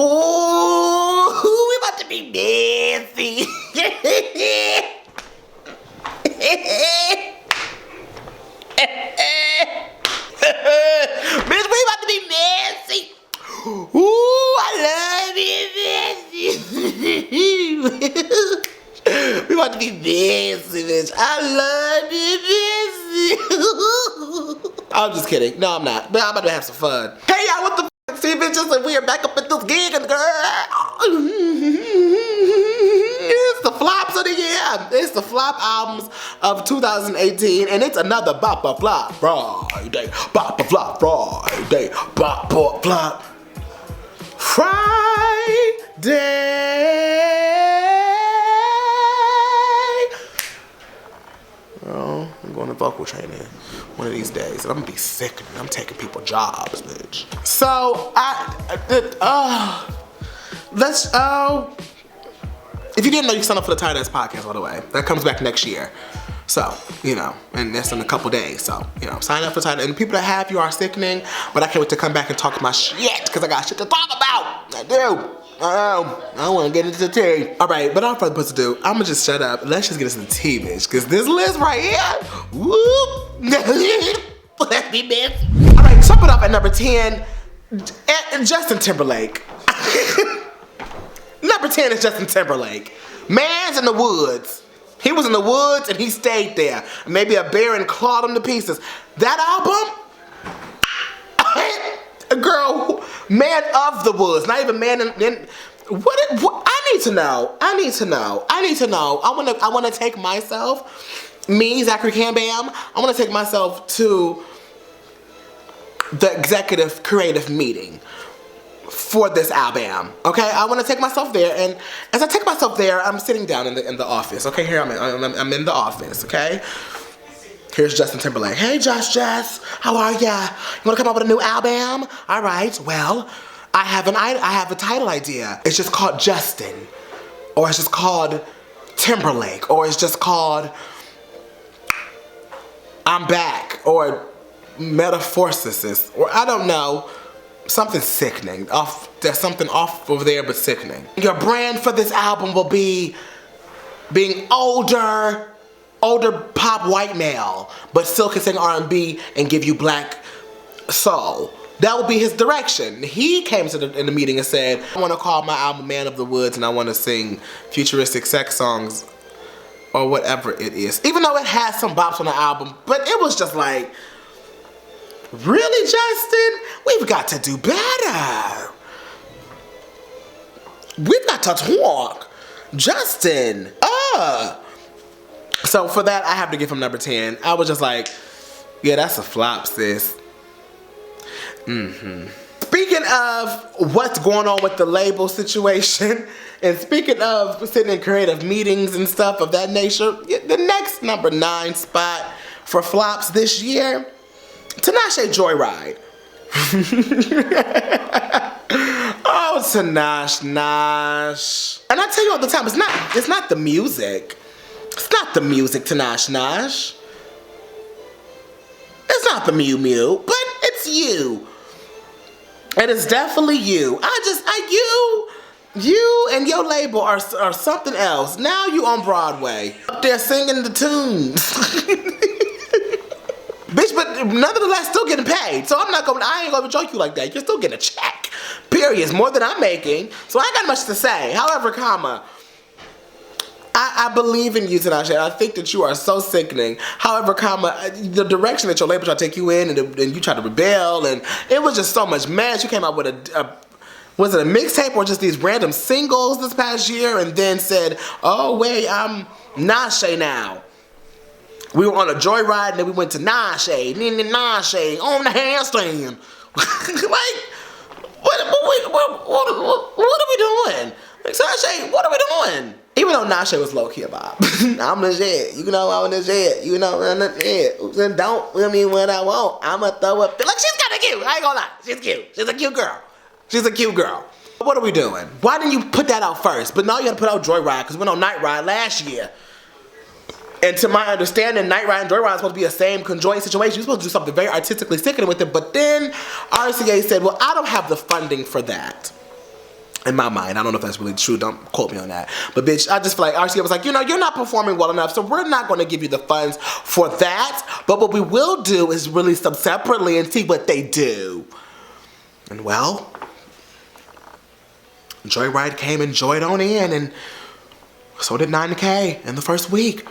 Ooh, we about to be messy. Bitch, we about to be messy. Ooh, I love it, messy. We about to be messy, bitch. I love it, messy. I'm just kidding. No, I'm not. But I'm about to have some fun. Hey, y'all, what the f***? See, bitches, and we are back up at this gig, and girl. It's the flops of the year. It's the flop albums of 2018, and it's another bop flop Friday. Bop flop Friday. Bop flop Friday. Oh, I'm going to vocal training one of these days, and I'm gonna be sick. I'm taking people jobs, bitch. So if you didn't know, you can sign up for the Tight Ass Podcast, by the way. That comes back next year. So, you know, and that's in a couple days. So, you know, sign up for Tight Ass. And the people that have you are sickening, but I can't wait to come back and talk my shit, because I got shit to talk about. I do. I want to get into the tea. All right, but without further ado, I'm gonna just shut up. Let's just get into the tea, bitch, because this list right here, whoop. Let's be bitch. All right, top it up at number 10, Justin Timberlake. Number 10 is Justin Timberlake. Man's in the woods. He was in the woods and he stayed there. Maybe a bear and clawed him to pieces. That album, girl, man of the woods, not even man in what I need to know. I want to take myself, me, Zachary Campbell, I want to take myself to the executive creative meeting for this album, okay? I want to take myself there, and as I take myself there, I'm sitting down in the office, okay? Here I'm in the office, okay? Here's Justin Timberlake. Hey, Jess, how are ya? You want to come up with a new album? All right. Well, I have a title idea. It's just called Justin, or it's just called Timberlake, or it's just called I'm Back, or Metamorphosis, or I don't know. Something sickening. There's something off over there, but sickening. Your brand for this album will be being older pop white male, but still can sing R&B and give you black soul. That will be his direction. He came in the meeting and said, I want to call my album Man of the Woods, and I want to sing futuristic sex songs or whatever it is. Even though it has some bops on the album, but it was just like, really, Justin? We've got to do better. We've got to talk. Justin, So for that, I have to give him number 10. I was just like, yeah, that's a flop, sis. Speaking of what's going on with the label situation, and speaking of sitting in creative meetings and stuff of that nature, the next number 9 spot for flops this year, Tinashe Joyride. Oh, Tinashe. And I tell you all the time, it's not the music. It's not the music, Tinashe. It's not the Mew Mew, but it's you. It is definitely you. You and your label are something else. Now you on Broadway, up there singing the tunes. Bitch, but nonetheless, still getting paid. So I ain't gonna joke you like that. You're still getting a check. Period. It's more than I'm making. So I ain't got much to say. However, I believe in you, Tinashe. I think that you are so sickening. However, the direction that your label tried to take you in, and you tried to rebel, and it was just so much mess. You came out with was it a mixtape or just these random singles this past year, and then said, oh wait, I'm Nashe now. We were on a joyride, and then we went to Nashe on the handstand. Like, what are we doing? Like, Nashe, what are we doing? Even though Nashe was low-key about, I'm the shit. You know I'm the shit. You know I'm the shit. Don't feel me when I want. I'ma throw up. Like, she's kinda cute. I ain't gonna lie. She's cute. She's a cute girl. She's a cute girl. What are we doing? Why didn't you put that out first? But now you gotta put out Joyride, because we went on Night Ride last year. And to my understanding, Night Ride and Joyride is supposed to be a same conjoint situation. You're supposed to do something very artistically sickening with it. But then RCA said, well, I don't have the funding for that. In my mind, I don't know if that's really true, don't quote me on that. But bitch, I just feel like RCA was like, you know, you're not performing well enough, so we're not gonna give you the funds for that. But what we will do is release them separately and see what they do. And well, Joyride came and joyed on in, and so did 9K in the first week.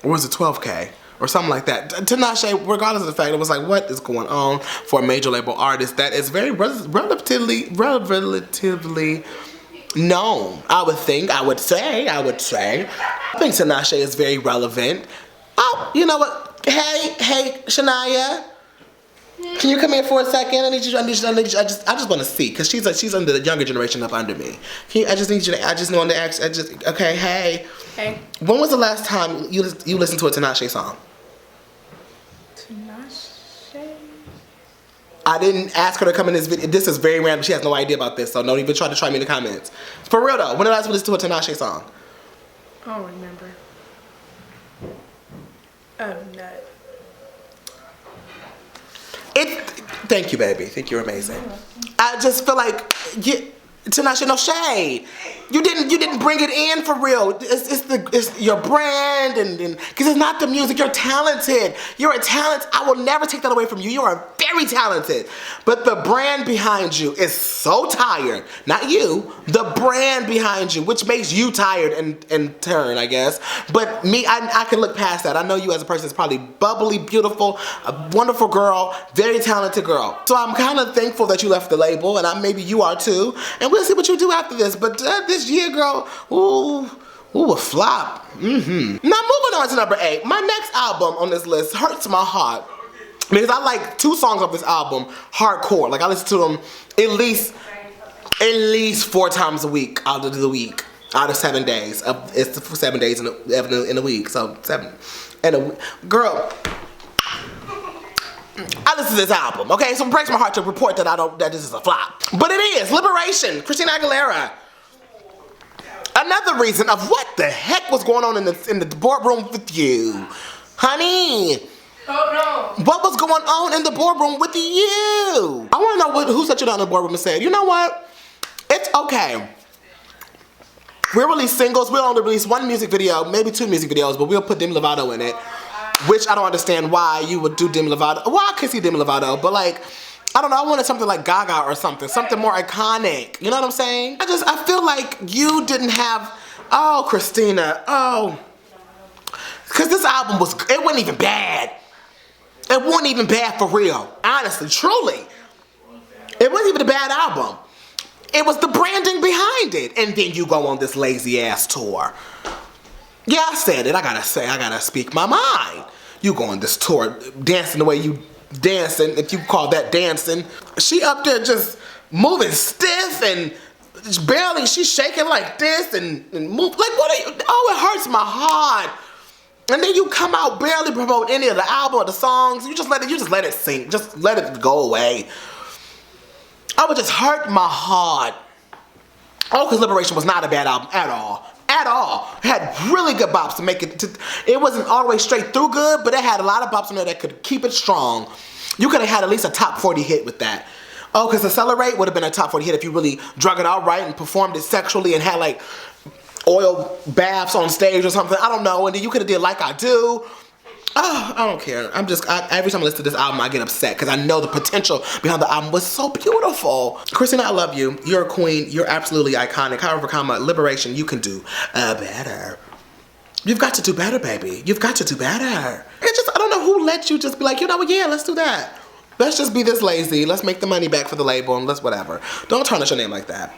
Or was it 12K? Or something like that. Tinashe, regardless of the fact, it was like, what is going on for a major label artist that is very relatively known? I would say. I think Tinashe is very relevant. Oh, you know what? Hey, Shania. Can you come here for a second? I just want to see, because she's under the younger generation up under me. I just need you to, okay, hey. Hey. When was the last time you listened to a Tinashe song? Tinashe? I didn't ask her to come in this video. This is very random. She has no idea about this, so don't even try to try me in the comments. For real though, when did I listen to a Tinashe song? I don't remember. I'm not. Thank you, baby. Think you're amazing. I just feel like Tinashe, no shade. You didn't bring it in for real. It's your brand and because it's not the music. You're talented. You're a talent. I will never take that away from you. You are very talented. But the brand behind you is so tired. Not you. The brand behind you, which makes you tired in turn, I guess. But me, I can look past that. I know you as a person is probably bubbly, beautiful, a wonderful girl, very talented girl. So I'm kind of thankful that you left the label, and maybe you are too. And we'll see what you do after this. But this year, girl, ooh, a flop. Now moving on to number 8. My next album on this list hurts my heart because I like 2 songs off this album hardcore. Like I listen to them at least 4 times a week out of the week, out of 7 days. It's 7 days in a week, so 7 and a week. Girl, I listen to this album, okay? So it breaks my heart to report that this is a flop. But it is. Liberation, Christina Aguilera. Another reason of what the heck was going on in the boardroom with you. Honey. Oh no. What was going on in the boardroom with you? I want to know who sat you down in the boardroom and said, you know what? It's okay. We'll release singles. We'll only release 1 music video, maybe 2 music videos, but we'll put Demi Lovato in it. Which I don't understand why you would do Demi Lovato. Well, I could see Demi Lovato, but like, I don't know, I wanted something like Gaga or something more iconic. You know what I'm saying? I feel like you didn't have, oh, Christina, oh. Because this album it wasn't even bad. It wasn't even bad for real. Honestly, truly. It wasn't even a bad album. It was the branding behind it. And then you go on this lazy ass tour. Yeah, I said it. I gotta speak my mind. You go on this tour, dancing the way you dancing, if you call that dancing. She up there just moving stiff and barely, she's shaking like this and move. Like, what are you, oh, it hurts my heart. And then you come out barely promote any of the album or the songs. You just let it sink. Just let it go away. I would just hurt my heart. Oh, because Liberation was not a bad album at all. At all. It had really good bops to make it. It wasn't all the way straight through good, but it had a lot of bops on there that could keep it strong. You could have had at least a top 40 hit with that. Oh, because Accelerate would have been a top 40 hit if you really drug it out right and performed it sexually and had like oil baths on stage or something. I don't know. And then you could have did Like I Do. Oh, I don't care. Every time I listen to this album, I get upset because I know the potential behind the album was so beautiful. Christina, I love you. You're a queen. You're absolutely iconic. However, Liberation, you can do better. You've got to do better, baby. You've got to do better. I don't know who let you just be like, you know what, yeah, let's do that. Let's just be this lazy. Let's make the money back for the label and let's whatever. Don't tarnish your name like that.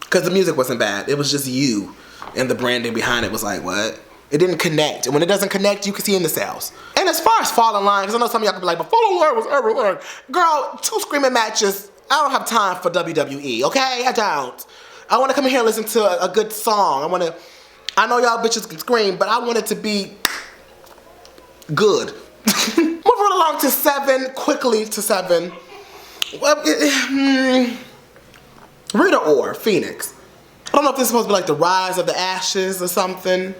Because the music wasn't bad. It was just you. And the branding behind it was like, what? It didn't connect. And when it doesn't connect, you can see in the sales. And as far as Fall in Line, because I know some of y'all could be like, but Fall in Line was everywhere. Girl, 2 screaming matches. I don't have time for WWE, okay? I don't. I want to come in here and listen to a good song. I know y'all bitches can scream, but I want it to be good. Moving along to 7, quickly to 7. Well, Rita Ora, Phoenix. I don't know if this is supposed to be like the rise of the ashes or something.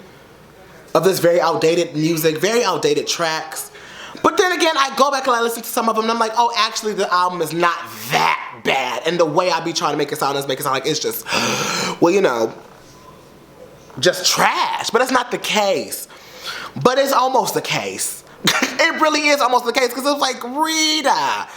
Of this very outdated music, very outdated tracks. But then again, I go back and I listen to some of them and I'm like, oh, actually the album is not that that bad. And the way I be trying to make it sound like it's just, well, you know, just trash. But it's not the case. But it's almost the case. It really is almost the case, because it's like, Rita,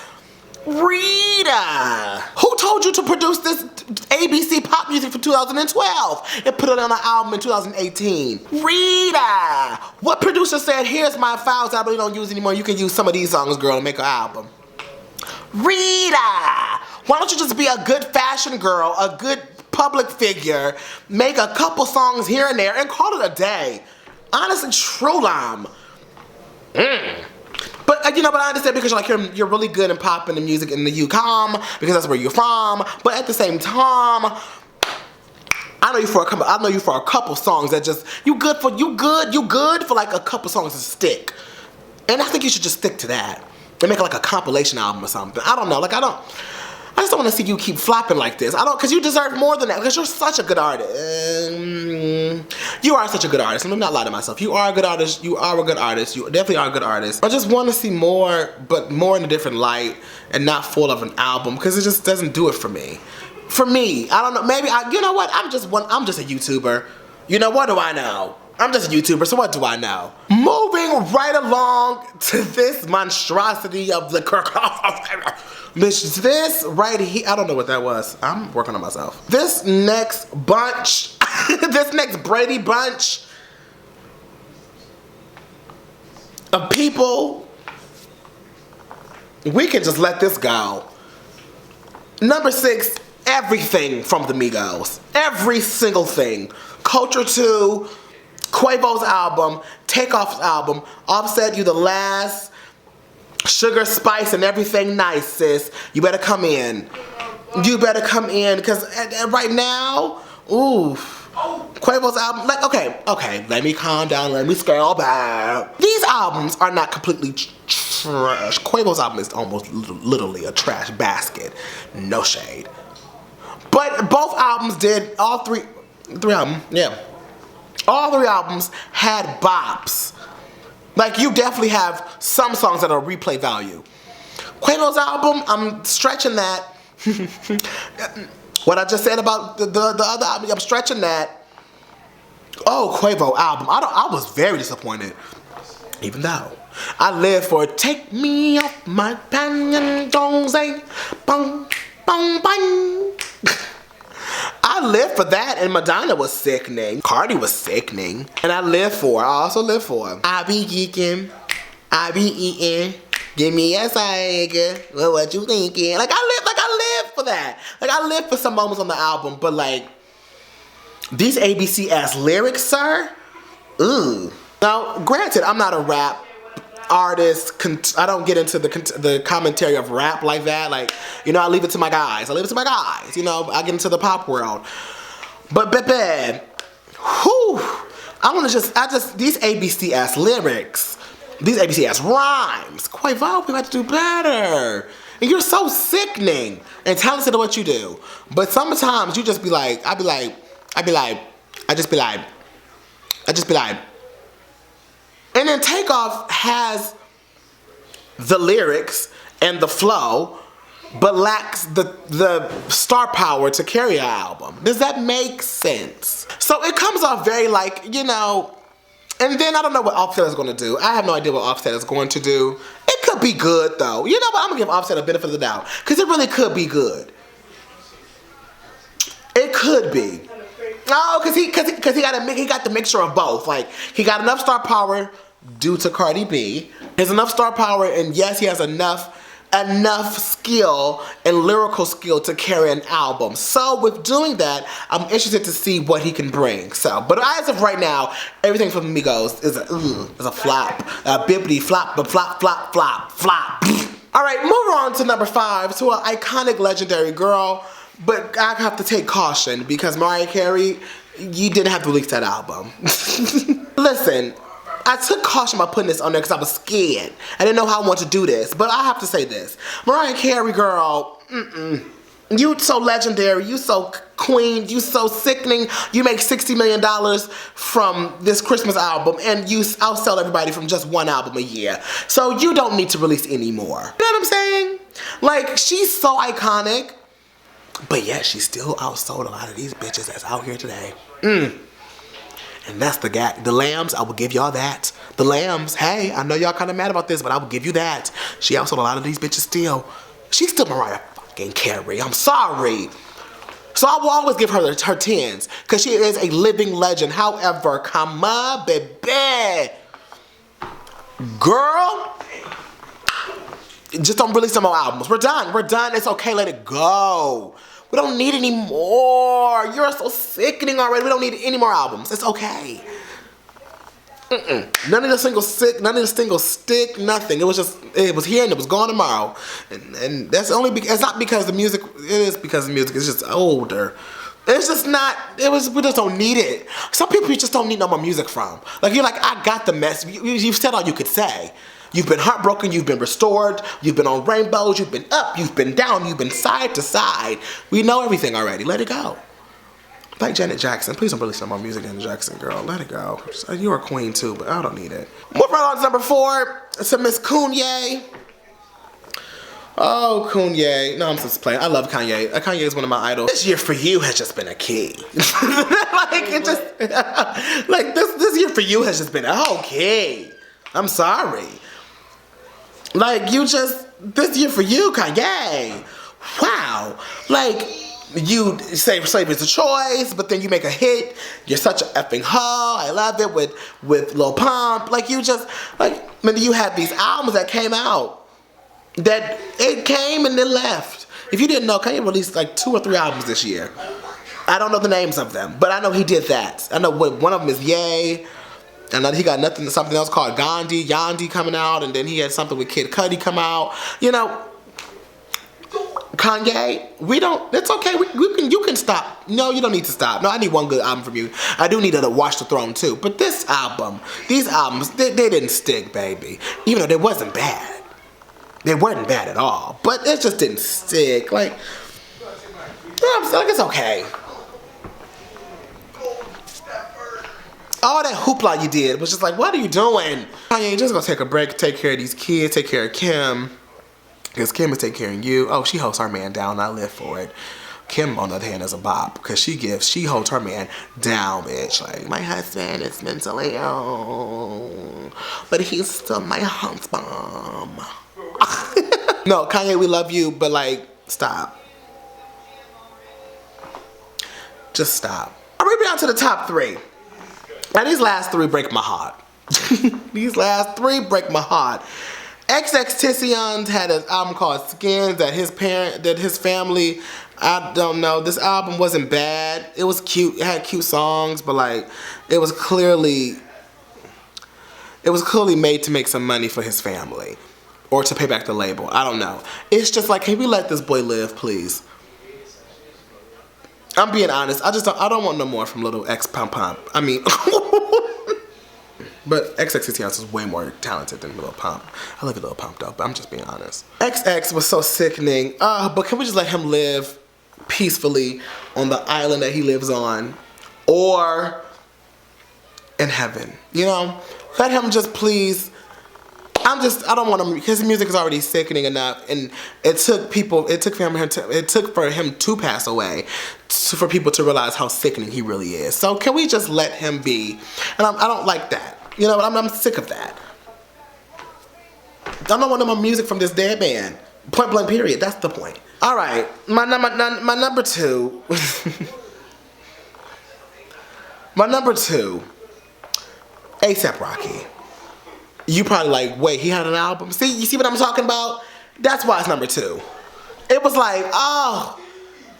who told you to produce this ABC pop music for 2012 and put it on an album in 2018? Rita, what producer said, here's my files I really don't use anymore, you can use some of these songs, girl, and make an album? Rita, why don't you just be a good fashion girl, a good public figure, make a couple songs here and there, and call it a day? Honestly, true lime. But you know, but I understand, because you're really good in popping the music in the UCOM, because that's where you're from. But at the same time, I know you for a couple songs that just you good for like a couple songs to stick. And I think you should just stick to that and make like a compilation album or something. I don't know, like I just don't want to see you keep flopping like this. Because you deserve more than that, because you're such a good artist. You are such a good artist. I'm not lying to myself. You are a good artist. You are a good artist. You definitely are a good artist. I just want to see more, but more in a different light and not full of an album, because it just doesn't do it for me. For me, I don't know. Maybe you know what? I'm just a YouTuber. You know, what do I know? I'm just a YouTuber, so what do I know? Moving right along to this monstrosity of the this right here, I don't know what that was. I'm working on myself. This next bunch, this next Brady bunch of people, we can just let this go. Number 6, everything from the Migos. Every single thing. Culture 2, Quavo's album, Takeoff's album, Offset, You the Last, Sugar, Spice, and Everything Nice, sis. You better come in. You better come in, because right now, Quavo's album, like, okay, let me calm down, let me scale back. These albums are not completely trash. Quavo's album is almost literally a trash basket. No shade. But both albums did, all three albums, yeah. All 3 albums had bops. Like, you definitely have some songs that are replay value. Quavo's album, I'm stretching that. What I just said about the other album, I'm stretching that. Oh, Quavo album, I was very disappointed. Even though I live for Take Me Off My Pan, don't say bong, bong, bong. I lived for that, and Madonna was sickening. Cardi was sickening. And I also live for I be geeking, I be eating, give me a side, well, what you thinking? Like I live for that. Like I live for some moments on the album, but like, these ABC ass lyrics, sir? Ooh. Now, granted, I'm not a rap artist. I don't get into the commentary of rap like that. Like, you know, I leave it to my guys. You know, I get into the pop world. But baby, these ABC ass lyrics, these ABC ass rhymes. Quavo, we got to do better. And you're so sickening and talented at what you do. But sometimes you just be like, I just be like. And then Takeoff has the lyrics and the flow, but lacks the star power to carry an album. Does that make sense? So it comes off very like, you know, and then I don't know what Offset is going to do. I have no idea what Offset is going to do. It could be good though. You know what? I'm going to give Offset a benefit of the doubt, because it really could be good. It could be. No, because he got the mixture of both. Like, he got enough star power due to Cardi B. He has enough star power, and yes, he has enough skill and lyrical skill to carry an album. So with doing that, I'm interested to see what he can bring. So, but as of right now, everything from Migos is a flop. Bippity flop, but flop. All right, move on to number 5, to an iconic, legendary girl. But I have to take caution, because Mariah Carey, you didn't have to release that album. Listen, I took caution by putting this on there because I was scared. I didn't know how I wanted to do this, but I have to say this. Mariah Carey, girl, you so legendary, you so queen. You so sickening. You make $60 million from this Christmas album, and you outsell everybody from just one album a year. So you don't need to release any more. You know what I'm saying? Like, she's so iconic, but yet she still outsold a lot of these bitches that's out here today. And that's the gag. The Lambs, I will give y'all that. The Lambs, hey, I know y'all kind of mad about this, but I will give you that. She outsold a lot of these bitches still. She's still Mariah fucking Carey. I'm sorry. So I will always give her her 10s, because she is a living legend. However, come on, baby. Girl, just don't release some more albums. We're done. We're done. It's okay. Let it go. We don't need any more. You're so sickening already. We don't need any more albums. It's okay. None of the singles stick. None of the singles stick. Nothing. It was here and it was gone tomorrow. And that's only because, it's not because the music, it is because the music is just older. It's just not, we just don't need it. Some people you just don't need no more music from. Like, you're like, I got the mess. You've said all you could say. You've been heartbroken, you've been restored, you've been on rainbows, you've been up, you've been down, you've been side to side. We know everything already. Let it go. Like Janet Jackson. Please don't release some more music, Janet Jackson, girl. Let it go. You're a queen too, but I don't need it. Moving on to number 4. It's a Miss Kanye. Oh, Kanye. No, I'm just playing. I love Kanye. Kanye is one of my idols. This year for you has just been a key. Like this year for you has just been okay. I'm sorry. Like, this year for you, Kanye. Wow. Like, you say slave is a choice, but then you make a hit. You're such a effing hoe. I love it with Lil Pump. Like, when you had these albums that came out, that it came and then left. If you didn't know, Kanye released like 2 or 3 albums this year. I don't know the names of them, but I know he did that. I know one of them is Yay. And then he got something else called Yandi coming out, and then he had something with Kid Cudi come out. You know, Kanye, it's okay. You can stop. No, you don't need to stop. No, I need one good album from you. I do need to Watch the Throne too. But these albums, they didn't stick, baby. Even though they wasn't bad. They weren't bad at all. But it just didn't stick. Like, it's okay. All that hoopla you did was just like, what are you doing? Kanye, just gonna take a break, take care of these kids, take care of Kim. Because Kim is taking care of you. Oh, she holds her man down, I live for it. Kim, on the other hand, is a bop. Because she holds her man down, bitch. Like, my husband is mentally ill, but he's still my husband. No, Kanye, we love you, but like, stop. Just stop. I'm gonna be down to the top 3. Now these last 3 break my heart. These last 3 break my heart. XXXTentacion had an album called Skins that his family, I don't know. This album wasn't bad. It was cute. It had cute songs, but like, it was clearly made to make some money for his family, or to pay back the label. I don't know. It's just like, can we let this boy live, please? I'm being honest. I don't want no more from little X Pump Pump. I mean, but XXXTentacion is way more talented than Lil Pump. I love you, Lil Pump, though, but I'm just being honest. XX was so sickening. But can we just let him live peacefully on the island that he lives on, or in heaven? You know, let him just please. I don't want him, because his music is already sickening enough, and it took for him to pass away for people to realize how sickening he really is. So can we just let him be? And I don't like that. You know, I'm sick of that. I don't want no more music from this dead man. Point blank, period. That's the point. All right, my number 2. My number 2, A$AP Rocky. You probably like, wait, he had an album? See, you see what I'm talking about? That's why it's number 2. It was like, oh,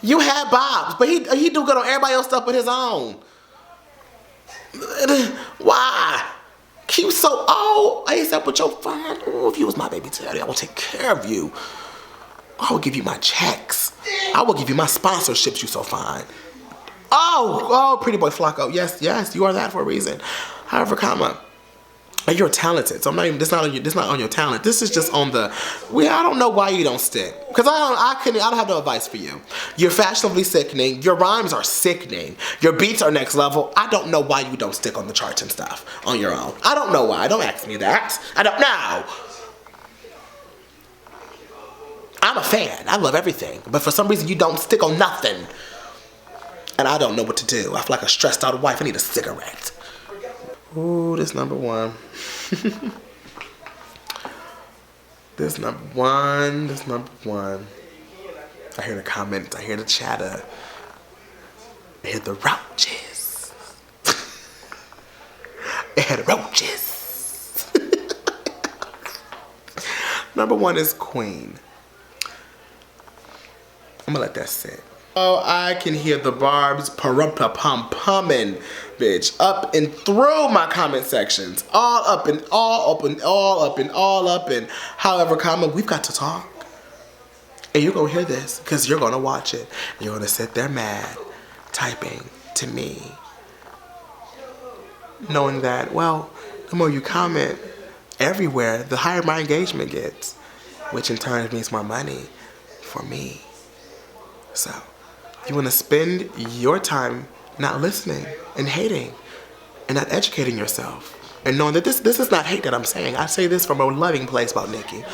you had Bob's, but he do good on everybody else's stuff but his own. Why? He was so old. A$AP with your fine. Oh, if you was my baby daddy, I will take care of you. I will give you my checks. I will give you my sponsorships, you so fine. Oh, pretty boy Flacco. Yes, you are that for a reason. However, Like, you're talented, so I'm not even. This not on your talent. This is just on the. I don't know why you don't stick, because I don't have no advice for you. You're fashionably sickening. Your rhymes are sickening. Your beats are next level. I don't know why you don't stick on the charts and stuff on your own. I don't know why. Don't ask me that. I don't know. I'm a fan. I love everything, but for some reason you don't stick on nothing, and I don't know what to do. I feel like a stressed out wife. I need a cigarette. Ooh, this number one. This number one. I hear the comments, I hear the chatter, I hear the roaches. I hear the roaches. Number one is Queen. I'm gonna let that sit. Oh, I can hear the barbs pum-pum-pumming, bitch, up and through my comment sections. All up and all up and all up and all up and however, we've got to talk. And you're gonna hear this, because you're gonna watch it. And you're gonna sit there mad, typing to me. Knowing that, well, the more you comment everywhere, the higher my engagement gets. Which in turn means more money for me. So, you want to spend your time not listening and hating and not educating yourself and knowing that this is not hate that I'm saying. I say this from a loving place about Nicki.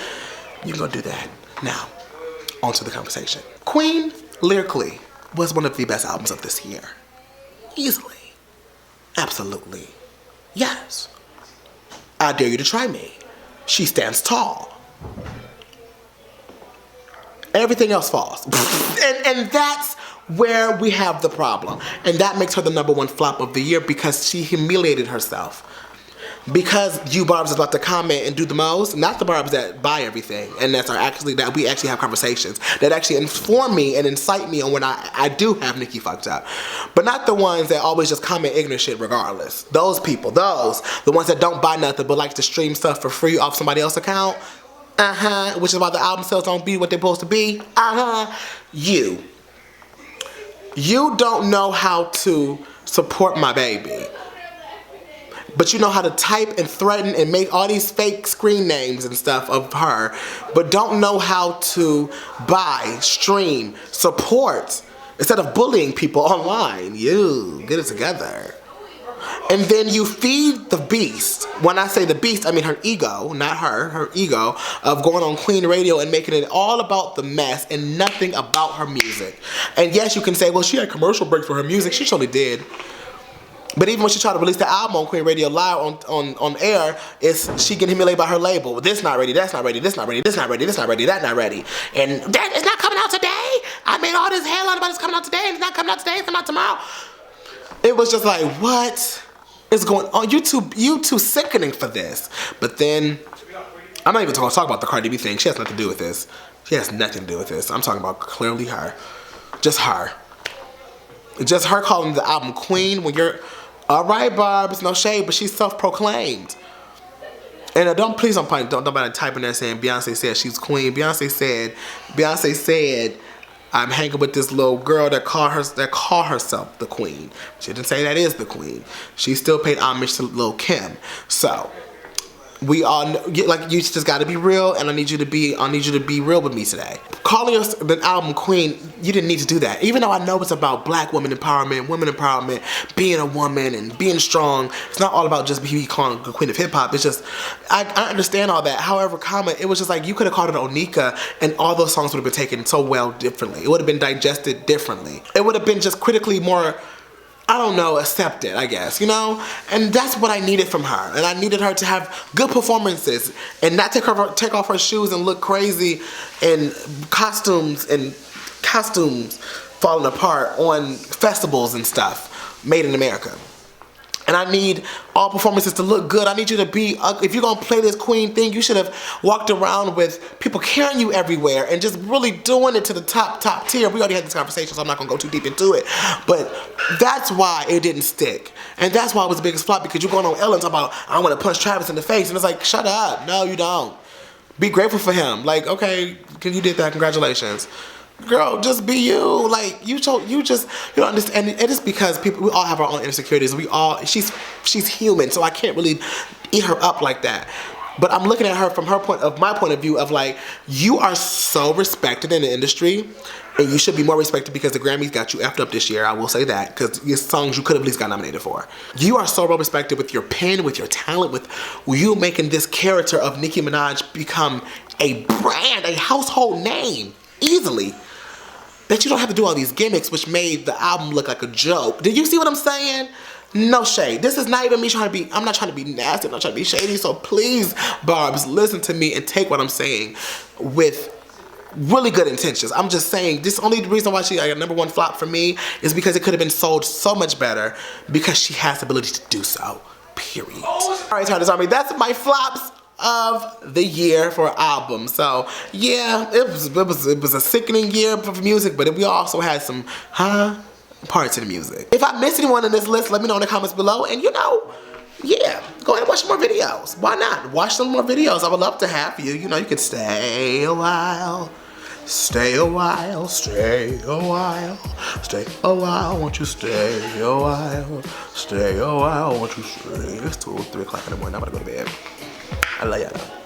You can go do that. Now, on to the conversation. Queen, lyrically, was one of the best albums of this year. Easily. Absolutely. Yes. I dare you to try me. She stands tall. Everything else falls. and that's where we have the problem. And that makes her the number one flop of the year, because she humiliated herself. Because you barbs is about to comment and do the most, not the barbs that buy everything, and that we actually have conversations that actually inform me and incite me on when I do have Nicki fucked up. But not the ones that always just comment ignorant shit regardless. Those people, the ones that don't buy nothing but like to stream stuff for free off somebody else's account. Which is why the album sales don't be what they're supposed to be. You don't know how to support my baby, but you know how to type and threaten and make all these fake screen names and stuff of her, but don't know how to buy, stream, support, instead of bullying people online. You get it together. And then you feed the beast. When I say the beast, I mean her ego, not her ego, of going on Queen Radio and making it all about the mess and nothing about her music. And yes, you can say, well, she had commercial breaks for her music. She surely did. But even when she tried to release the album on Queen Radio Live on air, she getting humiliated by her label. Well, this not ready, that's not ready, this not ready, this not ready, this not ready, that not ready. And that is not coming out today. I made all this headline about it's coming out today, and it's not coming out today, it's coming out tomorrow. It was just like, what is going on? You too sickening for this. But then, I'm not even talking about the Cardi B thing. She has nothing to do with this. She has nothing to do with this. I'm talking about clearly her. Just her. Just her calling the album Queen when you're, all right, Barb's, no shade, but she's self-proclaimed. And please don't nobody type in there saying Beyonce said she's queen. Beyonce said, I'm hanging with this little girl that call herself the queen. She didn't say that is the queen. She still paid homage to Lil' Kim. So we all know, like, you just got to be real, and I need you to be real with me today. Calling us the album Queen, you didn't need to do that. Even though I know it's about black women empowerment, being a woman and being strong. It's not all about just be calling the queen of hip hop. It's just, I understand all that. However, it was just like, you could have called it Onika, and all those songs would have been taken so well differently. It would have been digested differently. It would have been just critically more, I don't know, accepted, I guess, you know? And that's what I needed from her. And I needed her to have good performances and not take off her shoes and look crazy in costumes falling apart on festivals and stuff made in America. And I need all performances to look good. I need you to be, if you're going to play this queen thing, you should have walked around with people carrying you everywhere and just really doing it to the top tier. We already had this conversation, so I'm not going to go too deep into it. But that's why it didn't stick. And that's why it was the biggest flop, because you're going on Ellen talking about, I want to punch Travis in the face. And it's like, shut up. No, you don't. Be grateful for him. Like, okay, you did that. Congratulations. girl, just be you. Like, you don't understand. And it is because we all have our own insecurities. She's human, so I can't really eat her up like that. But I'm looking at her from my point of view of like, you are so respected in the industry, and you should be more respected because the Grammys got you effed up this year. I will say that, because your songs you could have at least got nominated for. You are so well respected with your pen, with your talent, with you making this character of Nicki Minaj become a brand, a household name, easily. That you don't have to do all these gimmicks, which made the album look like a joke. Did you see what I'm saying? No shade. This is not even me I'm not trying to be nasty, I'm not trying to be shady, so please, Barbs, listen to me and take what I'm saying with really good intentions. I'm just saying, this only reason why she got a #1 flop for me is because it could have been sold so much better because she has the ability to do so, period. All right, Turners Army, that's my flops of the year for album. So yeah, it was a sickening year for music, but we also had some parts of the music. If I missed anyone in this list, let me know in the comments below. And yeah, go ahead and watch some more videos. Why not? Watch some more videos. I would love to have you. You can stay a while. Stay a while, stay a while, stay a while, won't you stay a while, stay a while, won't you stay. It's 2 or 3 o'clock in the morning, I'm about to go to bed. I love y'all.